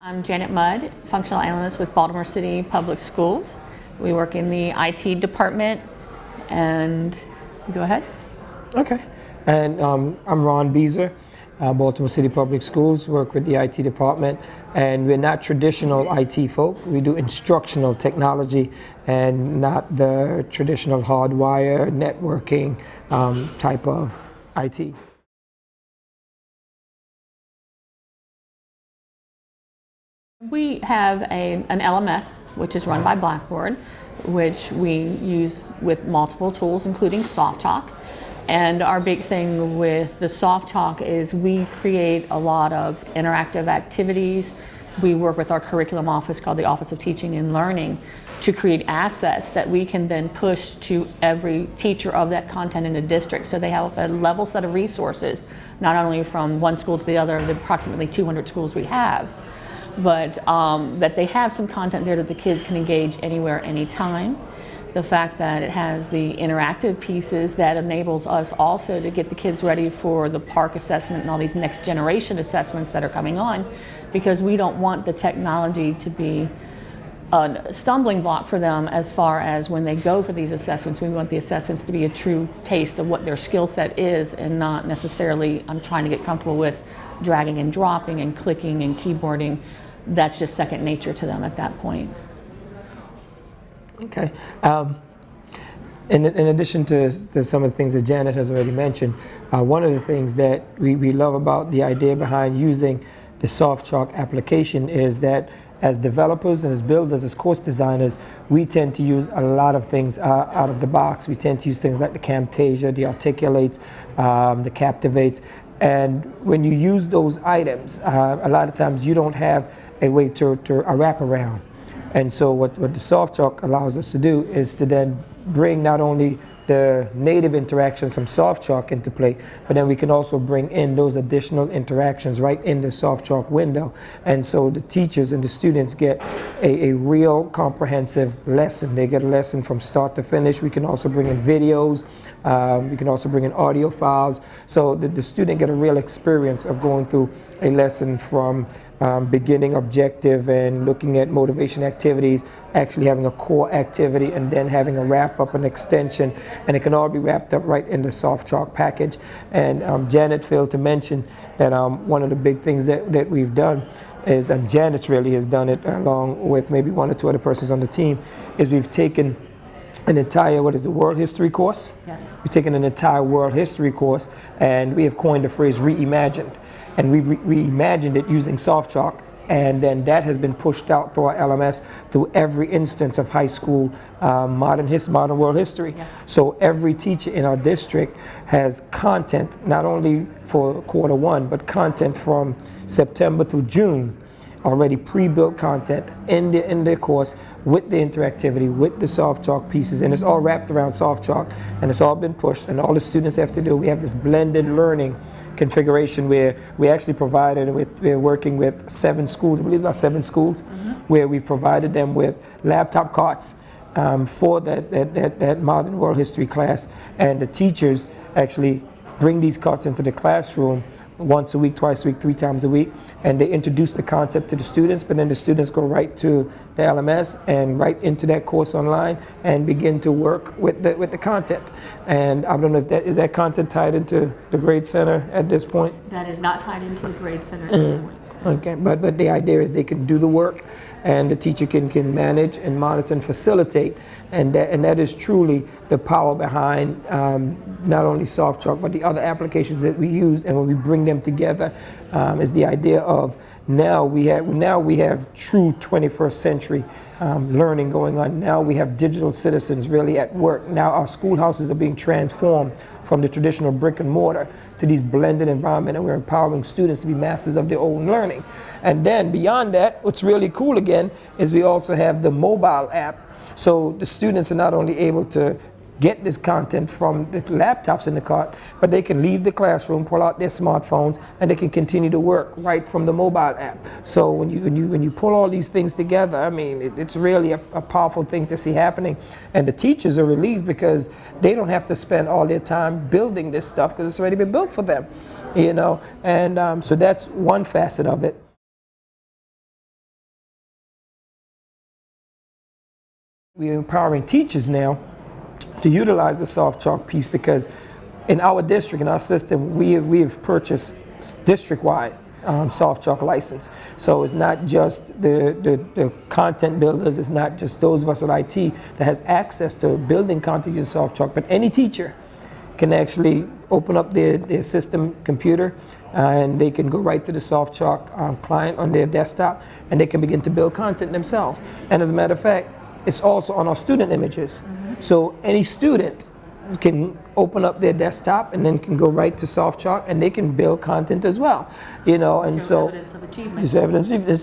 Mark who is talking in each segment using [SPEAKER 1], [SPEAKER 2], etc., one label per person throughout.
[SPEAKER 1] I'm Janet Mudd, functional analyst with Baltimore City Public Schools. We work in the IT department, and go ahead.
[SPEAKER 2] Okay. And I'm Ron Beezer, Baltimore City Public Schools, work with the IT department, and we're not traditional IT folk. We do instructional technology and not the traditional hardwire networking type of IT.
[SPEAKER 1] We have an LMS, which is run by Blackboard, which we use with multiple tools, including SoftChalk. And our big thing with the SoftChalk is we create a lot of interactive activities. We work with our curriculum office called the Office of Teaching and Learning to create assets that we can then push to every teacher of that content in the district. So they have a level set of resources, not only from one school to the other, the approximately 200 schools we have, but that they have some content there that the kids can engage anywhere, anytime. The fact that it has the interactive pieces that enables us also to get the kids ready for the PARC assessment and all these next generation assessments that are coming on, because we don't want the technology to be a stumbling block for them as far as when they go for these assessments. We want the assessments to be a true taste of what their skill set is, and not necessarily I'm trying to get comfortable with dragging and dropping and clicking and keyboarding. That's just second nature to them at that point.
[SPEAKER 2] Okay. In addition to some of the things that Janet has already mentioned, one of the things that we love about the idea behind using the SoftChalk application is that as developers and as builders, as course designers, we tend to use a lot of things out of the box. We tend to use things like the Camtasia, the Articulates, the Captivates. And when you use those items, a lot of times you don't have a way to wrap around. And so what the SoftChalk allows us to do is to then bring not only the native interactions from SoftChalk into play, but then we can also bring in those additional interactions right in the SoftChalk window. And so the teachers and the students get a real comprehensive lesson. They get a lesson from start to finish. We can also bring in videos. We can also bring in audio files. So the student get a real experience of going through a lesson from beginning objective and looking at motivation activities, actually having a core activity, and then having a wrap up, an extension, and it can all be wrapped up right in the SoftChalk package. And Janet failed to mention that one of the big things that we've done is, and Janet really has done it along with maybe one or two other persons on the team, is we've taken an entire, world history course?
[SPEAKER 1] Yes.
[SPEAKER 2] We've taken an entire world history course, and we have coined the phrase reimagined. And we've reimagined it using SoftChalk, and then that has been pushed out through our LMS through every instance of high school modern world history.
[SPEAKER 1] Yes.
[SPEAKER 2] So every teacher in our district has content, not only for Q1, but content from September through June, already pre-built content in the course with the interactivity, with the SoftChalk pieces, and it's all wrapped around SoftChalk, and it's all been pushed, and all the students have to do, we have this blended learning configuration where we actually provided, we're working with 7 schools, I believe about 7 schools, where we've provided them with laptop carts for that modern world history class, and the teachers actually bring these carts into the classroom once a week, twice a week, 3 times a week, and they introduce the concept to the students, but then the students go right to the LMS and right into that course online and begin to work with the content. And I don't know if is that content tied into the Grade Center at this point?
[SPEAKER 1] That is not tied into the Grade Center at this point.
[SPEAKER 2] Okay, but the idea is they can do the work, and the teacher can manage and monitor and facilitate, and that is truly the power behind not only SoftChalk but the other applications that we use. And when we bring them together, is the idea of now we have true 21st century learning going on. Now we have digital citizens really at work. Now our schoolhouses are being transformed from the traditional brick and mortar to these blended environment, and we're empowering students to be masters of their own learning. And then beyond that, what's really cool again is we also have the mobile app. So the students are not only able to get this content from the laptops in the cart, but they can leave the classroom, pull out their smartphones, and they can continue to work right from the mobile app. So when you pull all these things together, I mean, it's really a powerful thing to see happening. And the teachers are relieved because they don't have to spend all their time building this stuff because it's already been built for them, you know. And so that's one facet of it. We're empowering teachers now to utilize the SoftChalk piece because in our district, in our system, we have purchased district-wide SoftChalk license. So it's not just the content builders, it's not just those of us at IT that has access to building content using SoftChalk, but any teacher can actually open up their system computer and they can go right to the SoftChalk client on their desktop and they can begin to build content themselves. And as a matter of fact, it's also on our student images. So any student can open up their desktop and then can go right to SoftChalk and they can build content as well, you know. And so
[SPEAKER 1] evidence of achievement.
[SPEAKER 2] there's evidence. And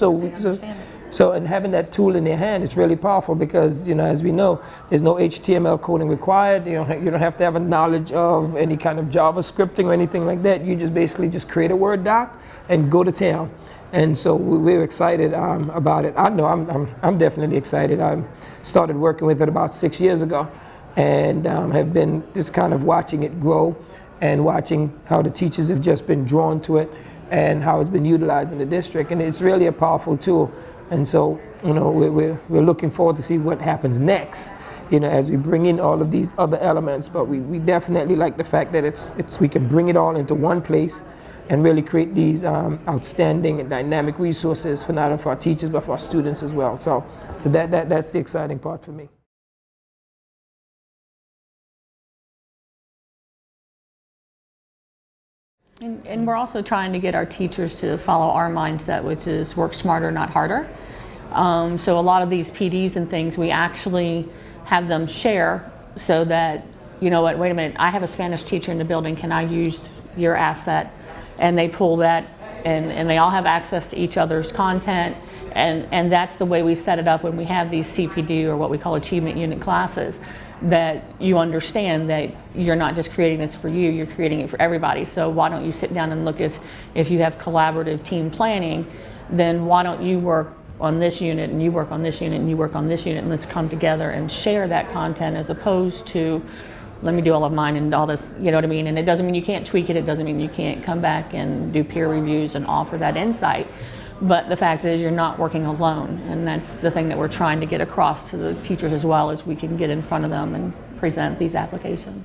[SPEAKER 2] so and having that tool in their hand, it's really powerful because, you know, as we know, there's no HTML coding required. You don't have to have a knowledge of any kind of JavaScripting or anything like that. You just basically just create a Word doc and go to town. And so we're excited about it. I know I'm definitely excited. I started working with it about 6 years ago, and have been just kind of watching it grow and watching how the teachers have just been drawn to it and how it's been utilized in the district. And it's really a powerful tool. And so, you know, we're looking forward to see what happens next, you know, as we bring in all of these other elements. But we definitely like the fact that we can bring it all into one place and really create these outstanding and dynamic resources for not only for our teachers but for our students as well. So that's the exciting part for me.
[SPEAKER 1] And we're also trying to get our teachers to follow our mindset, which is work smarter, not harder. So a lot of these PDs and things, we actually have them share so that, you know what, wait a minute, I have a Spanish teacher in the building, can I use your asset? And they pull that, and they all have access to each other's content. And that's the way we set it up when we have these CPD or what we call achievement unit classes, that you understand that you're not just creating this for you, you're creating it for everybody. So why don't you sit down and look, if you have collaborative team planning, then why don't you work on this unit and you work on this unit and you work on this unit, and let's come together and share that content, as opposed to let me do all of mine and all this, you know what I mean? And it doesn't mean you can't tweak it, it doesn't mean you can't come back and do peer reviews and offer that insight. But the fact is you're not working alone, and that's the thing that we're trying to get across to the teachers as well, as we can get in front of them and present these applications.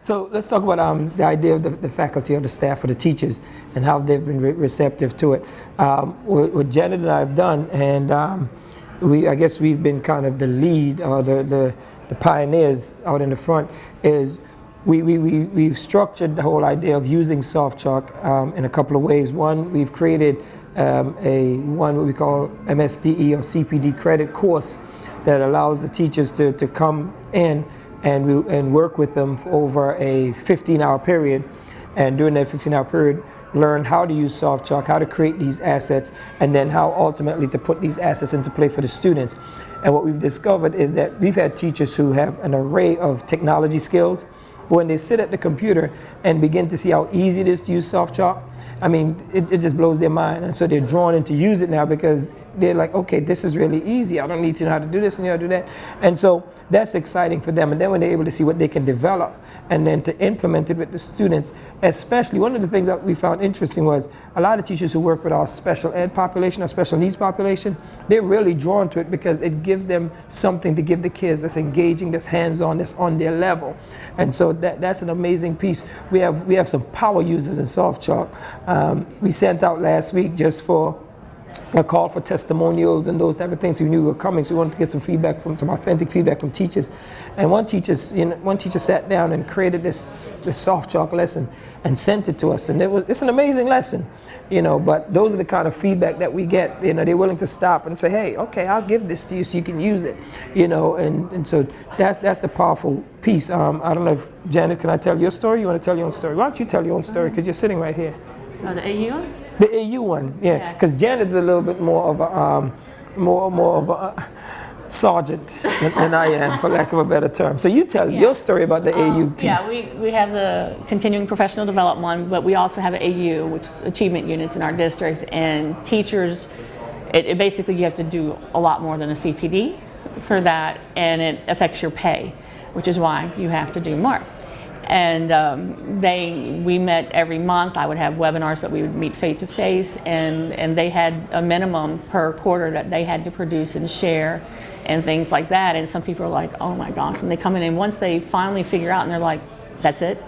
[SPEAKER 2] So let's talk about the idea of the faculty or the staff or the teachers and how they've been receptive to it. What Janet and I have done, and I guess we've been kind of the lead or the pioneers out in the front, is we've structured the whole idea of using SoftChalk in a couple of ways. One, we've created what we call MSDE or CPD credit course that allows the teachers to come in and work with them for over a 15-hour period. And during that 15-hour period, learn how to use SoftChalk, how to create these assets, and then how ultimately to put these assets into play for the students. And what we've discovered is that we've had teachers who have an array of technology skills. When they sit at the computer and begin to see how easy it is to use SoftChalk, I mean, it just blows their mind. And so they're drawn in to use it now because they're like, okay, this is really easy. I don't need to know how to do this and how to do that. And so that's exciting for them. And then when they're able to see what they can develop and then to implement it with the students, especially one of the things that we found interesting was a lot of teachers who work with our special ed population, our special needs population, they're really drawn to it because it gives them something to give the kids that's engaging, that's hands-on, that's on their level. And so that's an amazing piece. We have some power users in SoftChalk. We sent out last week just for a call for testimonials and those type of things. We knew we were coming, so we wanted to get some feedback, some authentic feedback from teachers. And one teacher sat down and created this SoftChalk lesson and sent it to us, and it's an amazing lesson, you know. But those are the kind of feedback that we get. You know, they're willing to stop and say, hey, okay, I'll give this to you so you can use it, you know. And so that's the powerful piece. I don't know if Janet, can I tell your story? You want to tell your own story? Why don't you tell your own story, because you're sitting right here.
[SPEAKER 1] Oh, the AU?
[SPEAKER 2] The AU one, yeah, because Janet's a little bit more of a more of a sergeant than I am, for lack of a better term. So you tell your story about the AU piece.
[SPEAKER 1] Yeah, we have the continuing professional development one, but we also have an AU, which is achievement units in our district. And teachers, it basically you have to do a lot more than a CPD for that, and it affects your pay, which is why you have to do more. And we met every month. I would have webinars, but we would meet face to face, and they had a minimum per quarter that they had to produce and share and things like that. And some people are like, oh my gosh, and they come in, and once they finally figure out, and they're like, that's it?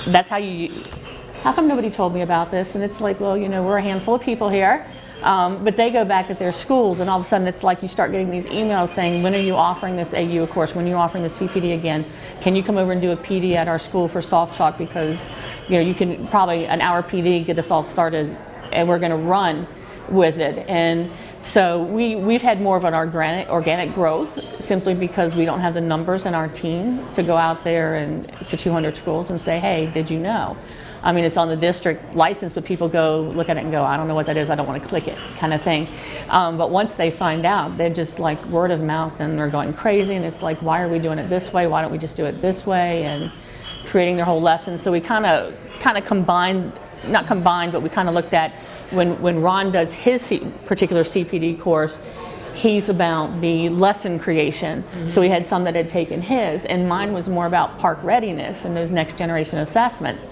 [SPEAKER 1] That's how come nobody told me about this? And it's like, well, we're a handful of people here. But they go back at their schools, and all of a sudden it's like you start getting these emails saying, when are you offering this AU course? When are you offering the CPD again? Can you come over and do a PD at our school for SoftChalk? Because you can probably an hour PD get us all started, and we're going to run with it. And so we've had more of an organic growth simply because we don't have the numbers in our team to go out there and to 200 schools and say, hey, did you know? I mean, it's on the district license, but people go look at it and go, I don't know what that is, I don't want to click it, kind of thing. But once they find out, they're just like word of mouth, and they're going crazy, and it's like, why are we doing it this way? Why don't we just do it this way? And creating their whole lesson. So we kind of combined, not combined, but we kind of looked at when Ron does his particular CPD course, he's about the lesson creation. Mm-hmm. So we had some that had taken his, and mine was more about park readiness and those next generation assessments.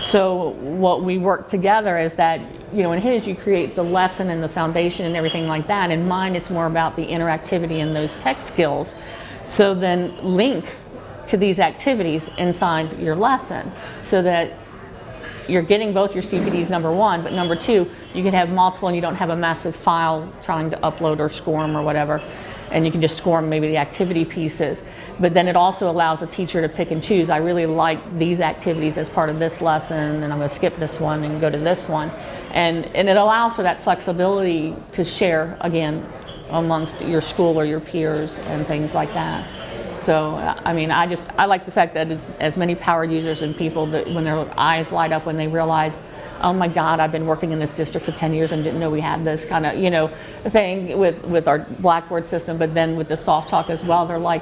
[SPEAKER 1] So what we worked together is that, in his you create the lesson and the foundation and everything like that. In mine it's more about the interactivity and those tech skills. So then link to these activities inside your lesson so that you're getting both your CPDs, number one, but number two, you can have multiple and you don't have a massive file trying to upload or score them or whatever, and you can just score maybe the activity pieces. But then it also allows a teacher to pick and choose. I really like these activities as part of this lesson, and I'm going to skip this one and go to this one. And it allows for that flexibility to share, again, amongst your school or your peers and things like that. So, I mean, I like the fact that as many power users and people that when their eyes light up when they realize, oh my God, I've been working in this district for 10 years and didn't know we had this kind of, thing with our Blackboard system, but then with the SoftChalk as well, they're like,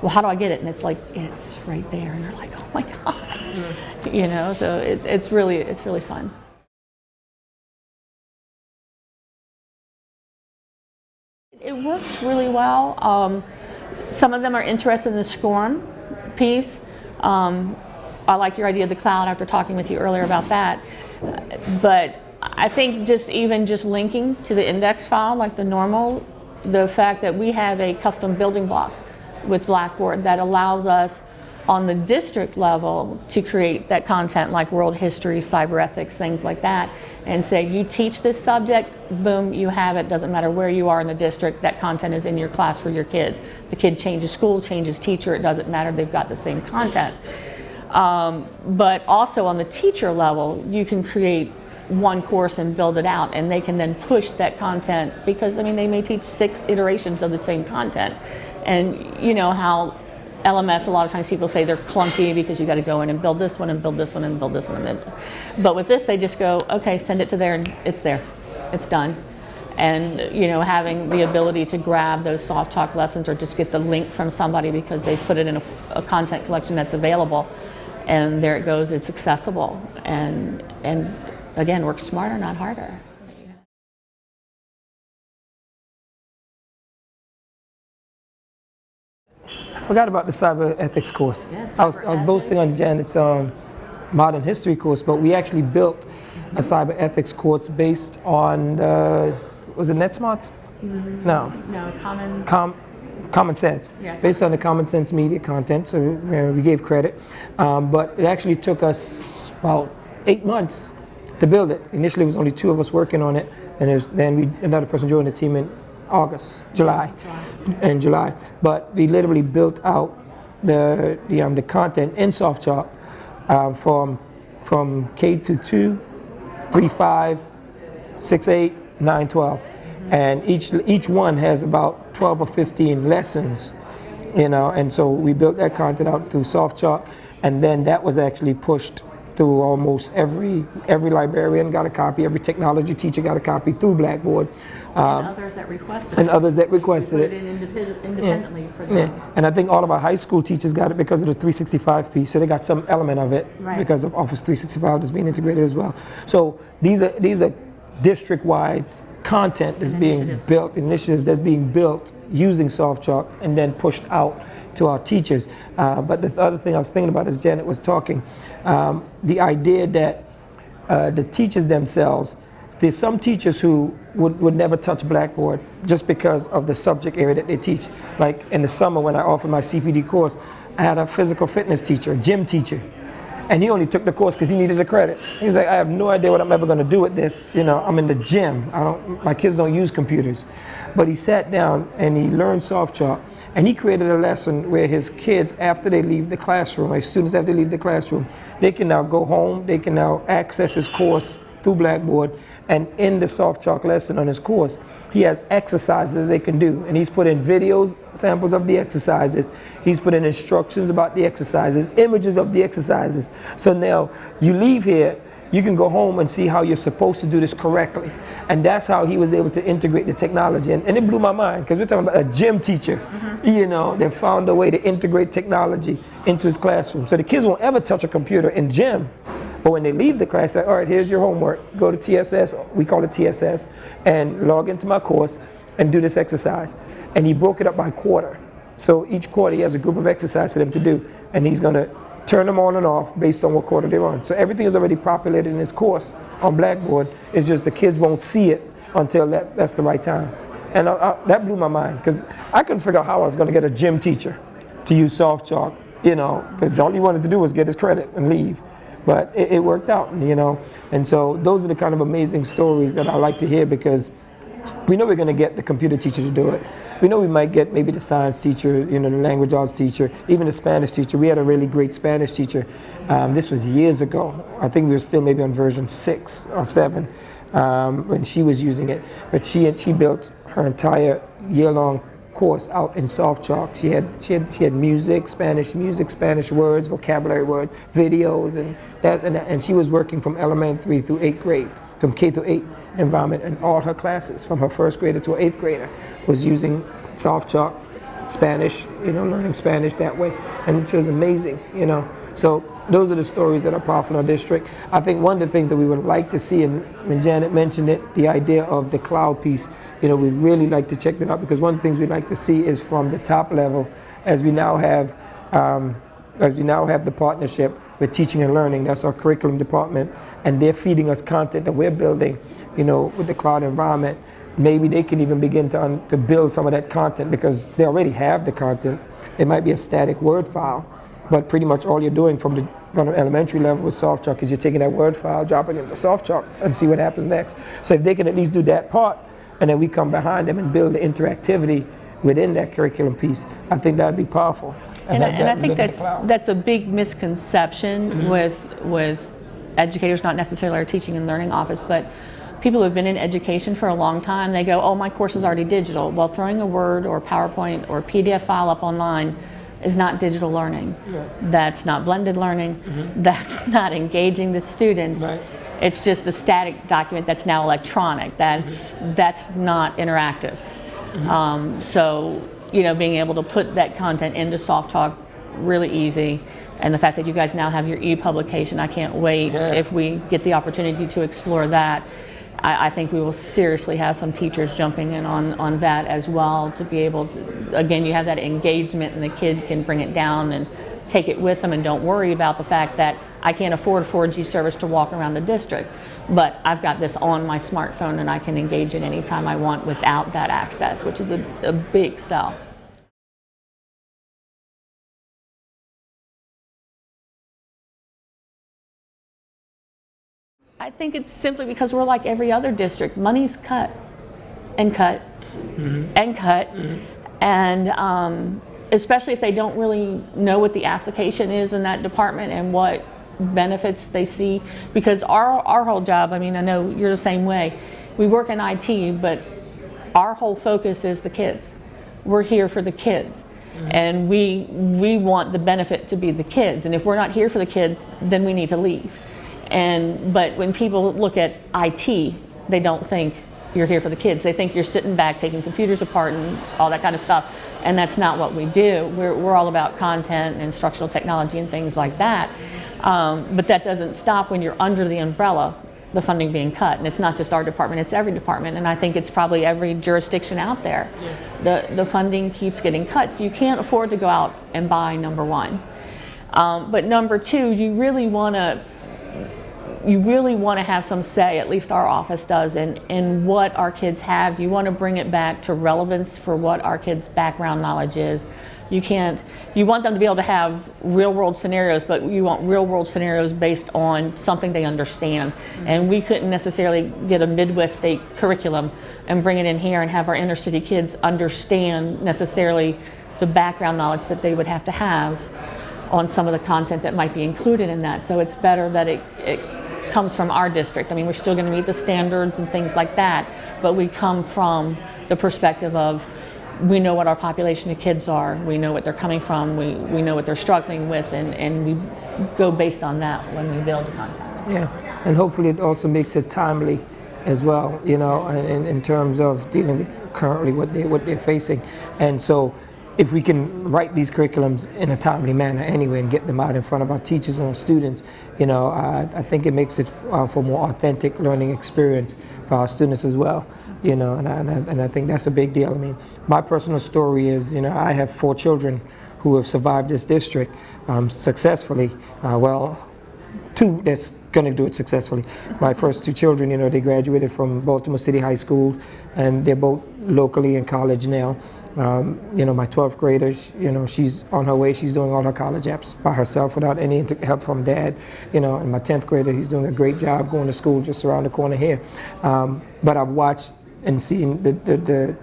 [SPEAKER 1] well, how do I get it? And it's like, it's right there. And they're like, oh my God, mm-hmm. So it's really fun. It works really well. Some of them are interested in the SCORM piece. I like your idea of the cloud after talking with you earlier about that. But I think just linking to the index file like the fact that we have a custom building block with Blackboard that allows us on the district level to create that content like world history, cyber ethics, things like that, and say you teach this subject, boom, you have it. Doesn't matter where you are in the district, that content is in your class for your kids. The kid changes school, changes teacher, it doesn't matter, they've got the same content. But also on the teacher level, you can create one course and build it out, and they can then push that content because they may teach 6 iterations of the same content. And you know how LMS, a lot of times people say they're clunky because you got to go in and build this one and build this one and build this one. But with this, they just go, okay, send it to there and it's there. It's done. And having the ability to grab those SoftChalk lessons or just get the link from somebody because they put it in a content collection that's available, and there it goes, it's accessible. And again, work smarter, not harder.
[SPEAKER 2] I forgot about the cyber ethics course.
[SPEAKER 1] Yes,
[SPEAKER 2] I was boasting on Janet's modern history course, but we actually built a cyber ethics course based on was it NetSmarts? Mm-hmm. No, Common Sense. Yeah. Based on the Common Sense media content, so we gave credit. But it actually took us about 8 months to build it. Initially, it was only 2 of us working on it, and then another person joined the team in July. But we literally built out the content in SoftChalk from K to 2, 3, 5, 6, 8, 9, 12. And each one has about 12 or 15 lessons, and so we built that content out through SoftChalk, and then that was actually pushed through almost every librarian got a copy, every technology teacher got a copy through Blackboard.
[SPEAKER 1] And others that requested
[SPEAKER 2] it.
[SPEAKER 1] Put it in independently for them.
[SPEAKER 2] Yeah. And I think all of our high school teachers got it because of the 365 piece, so they got some element of it because of Office 365 that's being integrated as well. So these are district-wide content that's being built, initiatives that's being built using SoftChalk and then pushed out to our teachers. But the other thing I was thinking about as Janet was talking, the idea that the teachers themselves, there's some teachers who would never touch Blackboard just because of the subject area that they teach. Like in the summer when I offered my CPD course, I had a physical fitness teacher, a gym teacher, and he only took the course because he needed the credit. He was like, I have no idea what I'm ever going to do with this. You know, I'm in the gym. My kids don't use computers. But he sat down and he learned SoftChalk, and he created a lesson where his kids, after they leave the classroom, like students after they leave the classroom, they can now go home, they can now access his course through Blackboard, and in the SoftChalk lesson on his course, he has exercises they can do, and he's put in videos, samples of the exercises, he's put in instructions about the exercises, images of the exercises. So now you leave here, you can go home and see how you're supposed to do this correctly. And that's how he was able to integrate the technology. And it blew my mind, because we're talking about a gym teacher, you know, that found a way to integrate technology into his classroom. So the kids won't ever touch a computer in gym. But when they leave the class, like, all right, here's your homework. Go to TSS, we call it TSS, and log into my course and do this exercise. And he broke it up by quarter. So each quarter he has a group of exercises for them to do, and he's going to turn them on and off based on what quarter they're on. So everything is already populated in his course on Blackboard. It's just the kids won't see it until that's the right time. And that blew my mind, because I couldn't figure out how I was going to get a gym teacher to use SoftChalk, you know, because all he wanted to do was get his credit and leave. But it worked out, you know. And so those are the kind of amazing stories that I like to hear, because we know we're going to get the computer teacher to do it. We know we might get maybe the science teacher, you know, the language arts teacher, even the Spanish teacher. We had a really great Spanish teacher. This was years ago. I think we were still maybe on version 6 or 7 when she was using it. But she built her entire year-long course out in SoftChalk. She had music, Spanish words, vocabulary words, videos, and she was working from elementary through 8th grade, from K through 8 environment, and all her classes, from her 1st grader to her 8th grader, was using SoftChalk, Spanish, you know, learning Spanish that way, and she was amazing, you know. So those are the stories that are powerful in our district. I think one of the things that we would like to see, and when Janet mentioned it, the idea of the cloud piece, you know, we'd really like to check that out, because one of the things we'd like to see is from the top level, as we now have the partnership with Teaching and Learning, that's our curriculum department, and they're feeding us content that we're building, you know, with the cloud environment. Maybe they can even begin to build some of that content, because they already have the content. It might be a static Word file, but pretty much all you're doing from the elementary level with SoftChalk is you're taking that Word file, dropping it into SoftChalk, and see what happens next. So if they can at least do that part, and then we come behind them and build the interactivity within that curriculum piece, I think that would be powerful.
[SPEAKER 1] And I think that's a big misconception with educators, not necessarily our teaching and learning office, but people who have been in education for a long time. They go, oh, my course is already digital. Well, throwing a Word or PowerPoint or PDF file up online is not digital learning. Right. That's not blended learning. That's not engaging the students. Right. It's just a static document that's now electronic. That's not interactive. So, you know, being able to put that content into SoftChalk, really easy. And the fact that you guys now have your e-publication, I can't wait if we get the opportunity to explore that. I think we will seriously have some teachers jumping in on that as well, to be able to, again, you have that engagement and the kid can bring it down and take it with them, and don't worry about the fact that I can't afford a 4G service to walk around the district, but I've got this on my smartphone and I can engage it anytime I want without that access, which is a big sell. I think it's simply because we're like every other district. Money's cut and cut and cut, and especially if they don't really know what the application is in that department and what benefits they see. Because our whole job, I mean, I know you're the same way. We work in IT, but our whole focus is the kids. We're here for the kids. And we want the benefit to be the kids. And if we're not here for the kids, then we need to leave. But when people look at IT, they don't think you're here for the kids. They think you're sitting back taking computers apart and all that kind of stuff. And that's not what we do. We're all about content and instructional technology and things like that. But that doesn't stop when you're under the umbrella the funding being cut. And it's not just our department, it's every department. And I think it's probably every jurisdiction out there. The funding keeps getting cut, so you can't afford to go out and buy number one. But number two, you really want to have some say, at least our office does, in what our kids have. You want to bring it back to relevance for what our kids' background knowledge is. You want them to be able to have real world scenarios, but you want real world scenarios based on something they understand. And we couldn't necessarily get a Midwest state curriculum and bring it in here and have our inner city kids understand necessarily the background knowledge that they would have to have on some of the content that might be included in that. So it's better that it comes from our district. I mean, we're still going to meet the standards and things like that, but we come from the perspective of, we know what our population of kids are, we know what they're coming from, we know what they're struggling with, and we go based on that when we build the content.
[SPEAKER 2] Yeah, and hopefully it also makes it timely as well, you know, in terms of dealing with currently what they're facing. And so if we can write these curriculums in a timely manner anyway and get them out in front of our teachers and our students, you know, I think it makes it for a more authentic learning experience for our students as well. You know, and I think that's a big deal. I mean, my personal story is, you know, I have 4 children who have survived this district successfully. Well, 2 that's going to do it successfully. My first 2 children, you know, they graduated from Baltimore City High School, and they're both locally in college now. You know, my 12th grader, you know, she's on her way. She's doing all her college apps by herself without any help from dad. You know, and my 10th grader, he's doing a great job going to school just around the corner here. But I've watched and seen the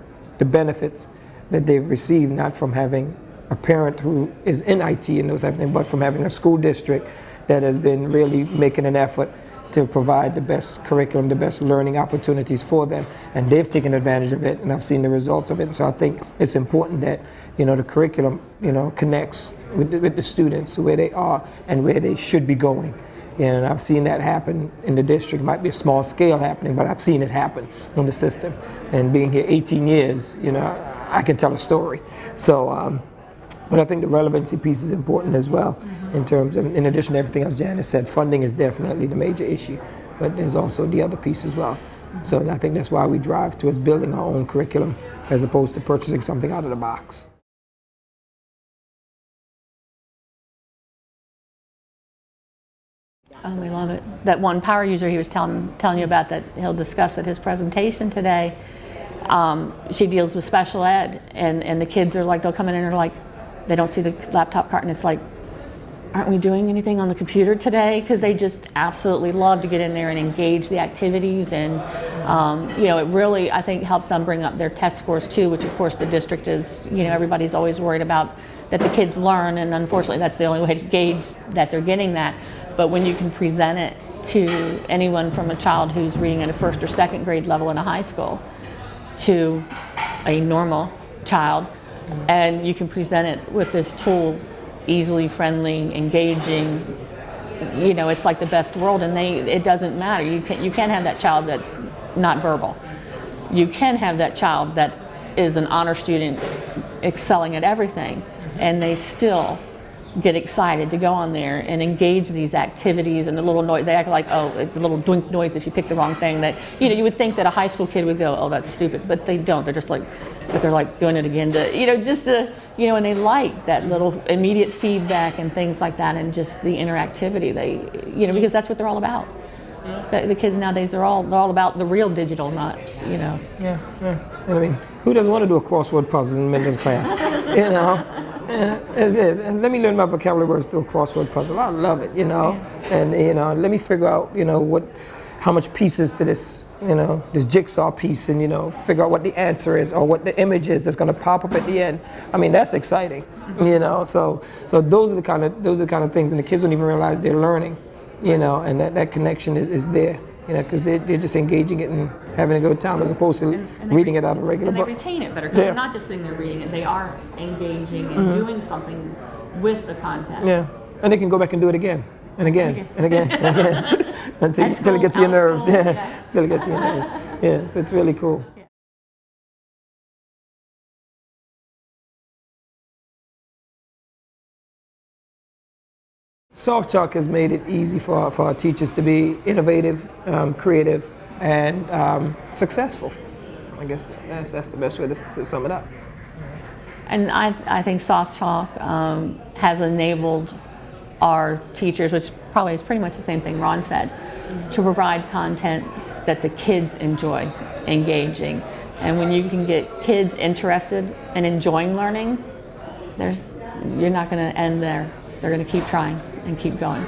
[SPEAKER 2] benefits that they've received, not from having a parent who is in IT and those type of things, but from having a school district that has been really making an effort to provide the best curriculum, the best learning opportunities for them, and they've taken advantage of it, and I've seen the results of it. And so I think it's important that, you know, the curriculum, you know, connects with the students where they are and where they should be going. And I've seen that happen in the district. It might be a small scale happening, but I've seen it happen in the system. And being here 18 years, you know, I can tell a story. So, but I think the relevancy piece is important as well, in terms of, in addition to everything else Janice said, funding is definitely the major issue, but there's also the other piece as well. So I think that's why we drive towards building our own curriculum as opposed to purchasing something out of the box.
[SPEAKER 1] Oh, we love it. That one power user he was telling you about that he'll discuss at his presentation today, she deals with special ed, and the kids are like, they'll come in and they're like, they don't see the laptop cart, and it's like, aren't we doing anything on the computer today? Because they just absolutely love to get in there and engage the activities, and you know, it really, I think, helps them bring up their test scores too, which of course the district is, you know, everybody's always worried about that the kids learn, and unfortunately that's the only way to gauge that they're getting that. But when you can present it to anyone from a child who's reading at a 1st or 2nd grade level in a high school to a normal child, and you can present it with this tool, easily, friendly, engaging, you know, it's like the best world. And it doesn't matter. You can't have that child that's not verbal. You can have that child that is an honor student excelling at everything, and they still get excited to go on there and engage these activities. And the little noise, they act like, oh, the little doink noise if you pick the wrong thing, that, you know, you would think that a high school kid would go, oh, that's stupid, but they don't. They're just like, but they're like doing it again to, you know, just to, you know, and they like that little immediate feedback and things like that, and just the interactivity. They, you know, because that's what they're all about. The kids nowadays, they're all about the real digital, not, you know.
[SPEAKER 2] Yeah. I mean, who doesn't want to do a crossword puzzle in middle class? You know. And let me learn my vocabulary words through a crossword puzzle. I love it, you know. And, you know, let me figure out, you know, how much pieces to this, you know, this jigsaw piece, and, you know, figure out what the answer is or what the image is that's going to pop up at the end. I mean, that's exciting, you know. So those are the kind of things, and the kids don't even realize they're learning, you know, and that connection is there. You know, because they're just engaging it and having a good time, as opposed to reading it out of a regular book.
[SPEAKER 1] And they retain it better, because they're not just sitting there reading it, they are engaging and doing something with the content.
[SPEAKER 2] Yeah, and they can go back and do it again, and again, and again, and again, until it gets to your nerves. Yeah, until it gets to your nerves. Yeah, so it's really cool. SoftChalk has made it easy for our teachers to be innovative, creative, and successful. I guess that's the best way to sum it up.
[SPEAKER 1] And I think SoftChalk has enabled our teachers, which probably is pretty much the same thing Ron said, to provide content that the kids enjoy engaging. And when you can get kids interested and enjoying learning, you're not going to end there. They're going to keep trying and keep going.